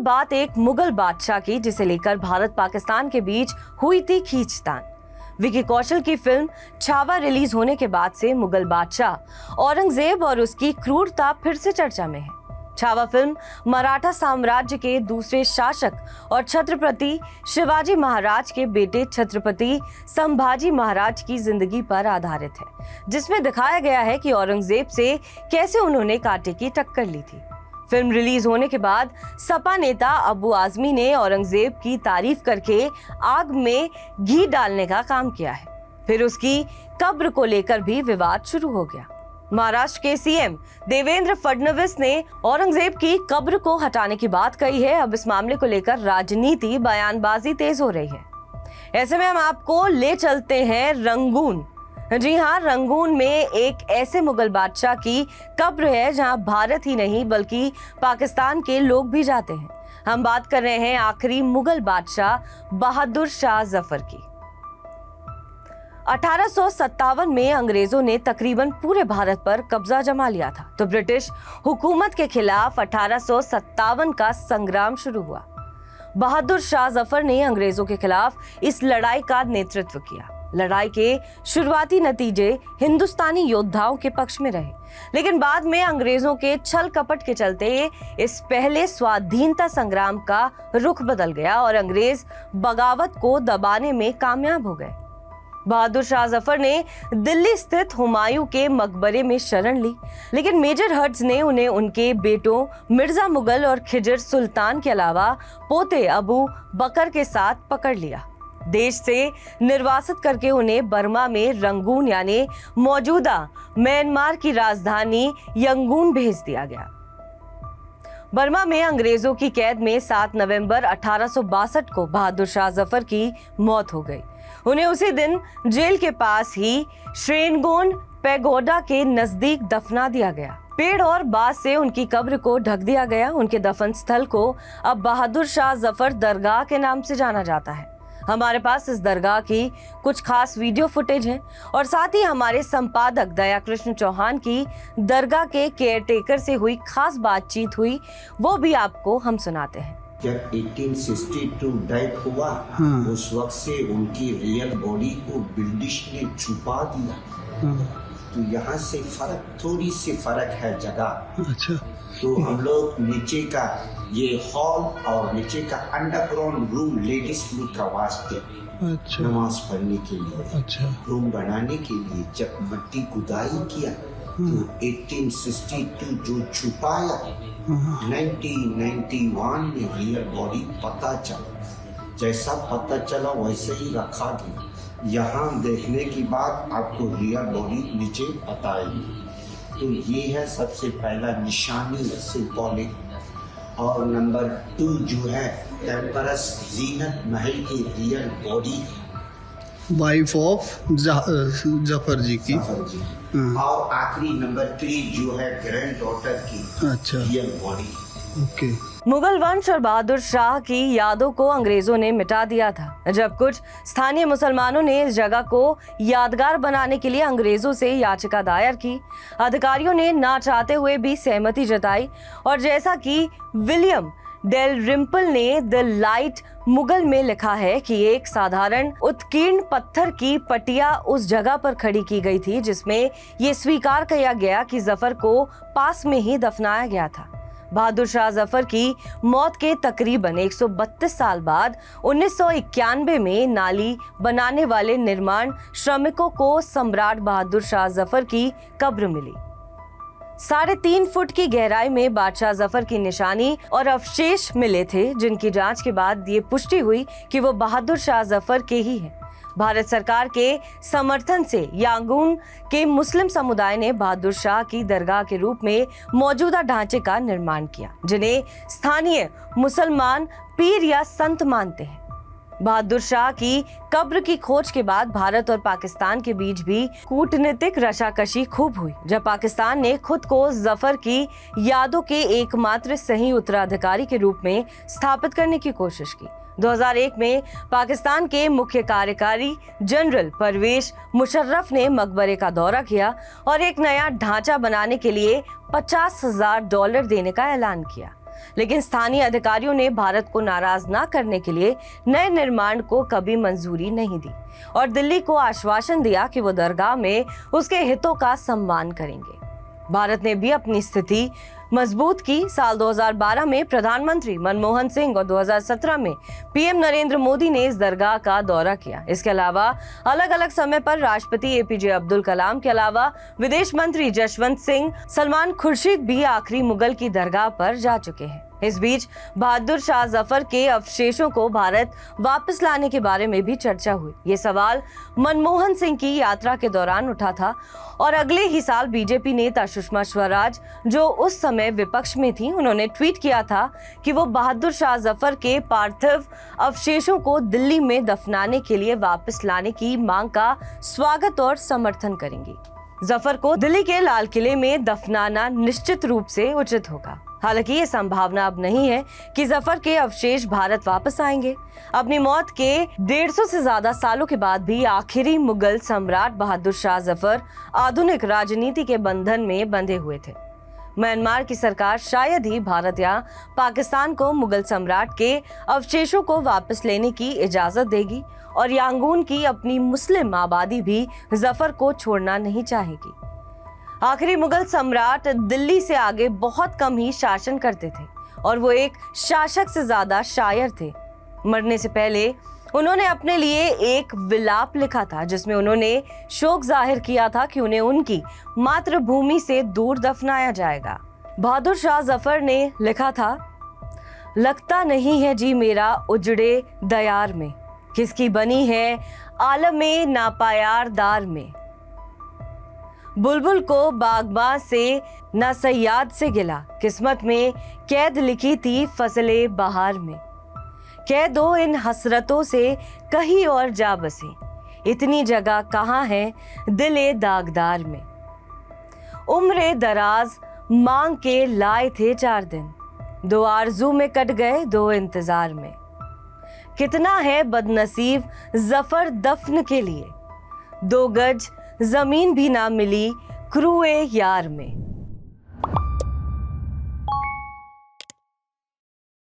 बात एक मुगल बादशाह की जिसे लेकर भारत पाकिस्तान के बीच हुई थी खींचतान। विकी कौशल की फिल्म छावा रिलीज होने के बाद से मुगल बादशाह औरंगजेब और उसकी क्रूरता फिर से चर्चा में है। छावा फिल्म मराठा साम्राज्य के दूसरे शासक और छत्रपति शिवाजी महाराज के बेटे छत्रपति संभाजी महाराज की जिंदगी पर आधारित है, जिसमें दिखाया गया है कि औरंगजेब से कैसे उन्होंने कांटे की टक्कर ली थी। फिल्म रिलीज होने के बाद सपा नेता अबू आजमी ने औरंगजेब की तारीफ करके आग में घी डालने का काम किया है। फिर उसकी कब्र को लेकर भी विवाद शुरू हो गया। महाराष्ट्र के सीएम देवेंद्र फडणवीस ने औरंगजेब की कब्र को हटाने की बात कही है। अब इस मामले को लेकर राजनीति बयानबाजी तेज हो रही है। ऐसे में हम आपको ले चलते हैं रंगून। जी हाँ, रंगून में एक ऐसे मुगल बादशाह की कब्र है जहां भारत ही नहीं बल्कि पाकिस्तान के लोग भी जाते हैं। हम बात कर रहे हैं आखिरी मुगल बादशाह बहादुर शाह जफर की। 1857 में अंग्रेजों ने तकरीबन पूरे भारत पर कब्जा जमा लिया था, तो ब्रिटिश हुकूमत के खिलाफ 1857 का संग्राम शुरू हुआ। बहादुर शाह जफर ने अंग्रेजों के खिलाफ इस लड़ाई का नेतृत्व किया। लड़ाई के शुरुआती नतीजे हिंदुस्तानी योद्धाओं के पक्ष में रहे, लेकिन बाद में अंग्रेजों के छल कपट के चलते इस पहले स्वाधीनता संग्राम का रुख बदल गया और अंग्रेज बगावत को दबाने में कामयाब हो गए। बहादुर शाह जफर ने दिल्ली स्थित हुमायूं के मकबरे में शरण ली, लेकिन मेजर हर्ट्ज ने उन्हें उनके बेटों मिर्जा मुगल और खिजर सुल्तान के अलावा पोते अबू बकर के साथ पकड़ लिया। देश से निर्वासित करके उन्हें बर्मा में रंगून यानी मौजूदा म्यांमार की राजधानी यंगून भेज दिया गया। बर्मा में अंग्रेजों की कैद में 7 नवंबर 1862 को बहादुर शाह जफर की मौत हो गई। उन्हें उसी दिन जेल के पास ही श्रेनगोन पैगोडा के नजदीक दफना दिया गया। पेड़ और बांस से उनकी कब्र को ढक दिया गया। उनके दफन स्थल को अब बहादुर शाह जफर दरगाह के नाम से जाना जाता है। हमारे पास इस दरगाह की कुछ खास वीडियो फुटेज है और साथ ही हमारे संपादक दया कृष्ण चौहान की दरगाह के केयरटेकर से हुई खास बातचीत हुई, वो भी आपको हम सुनाते हैं। जब 1862 डेथ हुआ, उस वक्त से उनकी रियल बॉडी को ब्रिटिश ने छुपा दिया। तो यहाँ से थोड़ी सी फर्क है जगह। अच्छा। तो हम लोग नीचे का ये हॉल और नीचे का अंडरग्राउंड रूम लेडीज लोग का वास्ते, अच्छा, नमाज पढ़ने के लिए, अच्छा, रूम बनाने के लिए जब मिट्टी खुदाई किया तो 1862 जो छुपाया 1991 में रियल बॉडी पता चला। जैसा पता चला वैसे ही रखा गया। यहाँ देखने के बाद आपको रियल बॉडी नीचे बताएगी। तो ये है सबसे पहला निशानी सिंबॉलिक। और नंबर 2 जो है एम्परेस जीनत महल की real body, wife of Zafar ji की। और आखिरी नंबर 3 जो है ग्रैंड डॉटर की अच्छा रियल बॉडी। ओके। मुगल वंश और बहादुर शाह की यादों को अंग्रेजों ने मिटा दिया था। जब कुछ स्थानीय मुसलमानों ने इस जगह को यादगार बनाने के लिए अंग्रेजों से याचिका दायर की। अधिकारियों ने ना चाहते हुए भी सहमति जताई और जैसा कि विलियम डेल रिम्पल ने द लाइट मुगल में लिखा है कि एक साधारण उत्कीर्ण पत्थर की पटिया उस जगह पर खड़ी की गई थी जिसमें ये स्वीकार किया गया कि जफर को पास में ही दफनाया गया था। बहादुर शाह जफर की मौत के तकरीबन 132 साल बाद 1991 में नाली बनाने वाले निर्माण श्रमिकों को सम्राट बहादुर शाह जफर की कब्र मिली। 3.5 फुट की गहराई में बादशाह जफर की निशानी और अवशेष मिले थे, जिनकी जांच के बाद ये पुष्टि हुई कि वो बहादुर शाह जफर के ही हैं। भारत सरकार के समर्थन से यांगून के मुस्लिम समुदाय ने बहादुर शाह की दरगाह के रूप में मौजूदा ढांचे का निर्माण किया, जिन्हें स्थानीय मुसलमान पीर या संत मानते हैं। बहादुर शाह की कब्र की खोज के बाद भारत और पाकिस्तान के बीच भी कूटनीतिक रशाकशी खूब हुई। जब पाकिस्तान ने खुद को जफर की यादों के एकमात्र सही उत्तराधिकारी के रूप में स्थापित करने की कोशिश की। 2001 में पाकिस्तान के मुख्य कार्यकारी जनरल परवेज मुशर्रफ ने मकबरे का दौरा किया और एक नया ढांचा बनाने के लिए $50,000 देने का ऐलान किया। लेकिन स्थानीय अधिकारियों ने भारत को नाराज न करने के लिए नए निर्माण को कभी मंजूरी नहीं दी और दिल्ली को आश्वासन दिया कि वो दरगाह में उसके हितों का सम्मान करेंगे। भारत ने भी अपनी स्थिति मजबूत की। साल 2012 में प्रधानमंत्री मनमोहन सिंह और 2017 में पीएम नरेंद्र मोदी ने इस दरगाह का दौरा किया। इसके अलावा अलग अलग समय पर राष्ट्रपति एपीजे अब्दुल कलाम के अलावा विदेश मंत्री जसवंत सिंह, सलमान खुर्शीद भी आखिरी मुगल की दरगाह पर जा चुके हैं। इस बीच बहादुर शाह जफर के अवशेषों को भारत वापस लाने के बारे में भी चर्चा हुई। ये सवाल मनमोहन सिंह की यात्रा के दौरान उठा था और अगले ही साल बीजेपी नेता सुषमा स्वराज, जो उस समय विपक्ष में थी, उन्होंने ट्वीट किया था कि वो बहादुर शाह जफर के पार्थिव अवशेषों को दिल्ली में दफनाने के लिए वापस लाने की मांग का स्वागत और समर्थन करेंगी। जफर को दिल्ली के लाल किले में दफनाना निश्चित रूप से उचित होगा। हालांकि ये संभावना अब नहीं है कि जफर के अवशेष भारत वापस आएंगे। अपनी मौत के 150 से ज्यादा सालों के बाद भी आखिरी मुगल सम्राट बहादुर शाह जफर आधुनिक राजनीति के बंधन में बंधे हुए थे। म्यांमार की सरकार शायद ही भारत या पाकिस्तान को मुगल सम्राट के अवशेषों को वापस लेने की इजाजत देगी और यांगून की अपनी मुस्लिम आबादी भी जफर को छोड़ना नहीं चाहेगी। आखिरी मुगल सम्राट दिल्ली से आगे बहुत कम ही शासन करते थे और वो एक शासक से ज्यादा शायर थे। मरने से पहले उन्होंने अपने लिए एक विलाप लिखा था जिसमें उन्होंने शोक जाहिर किया था कि उन्हें उनकी मातृभूमि से दूर दफनाया जाएगा। बहादुर शाह जफर ने लिखा था, लगता नहीं है जी मेरा उजड़े दयार में, किसकी बनी है आलमे नापायार दार में। बुलबुल को बागबां से न सयाद से गिला, किस्मत में कैद लिखी थी फसले बहार में। कह दो इन हसरतों से कहीं और जा बसे, इतनी जगह कहाँ है दिले दागदार में। उम्रे दराज मांग के लाए थे 4 दिन, 2 आरजू में कट गए 2 इंतजार में। कितना है बदनसीब जफर दफन के लिए, 2 गज जमीन भी ना मिली क्रूए यार में।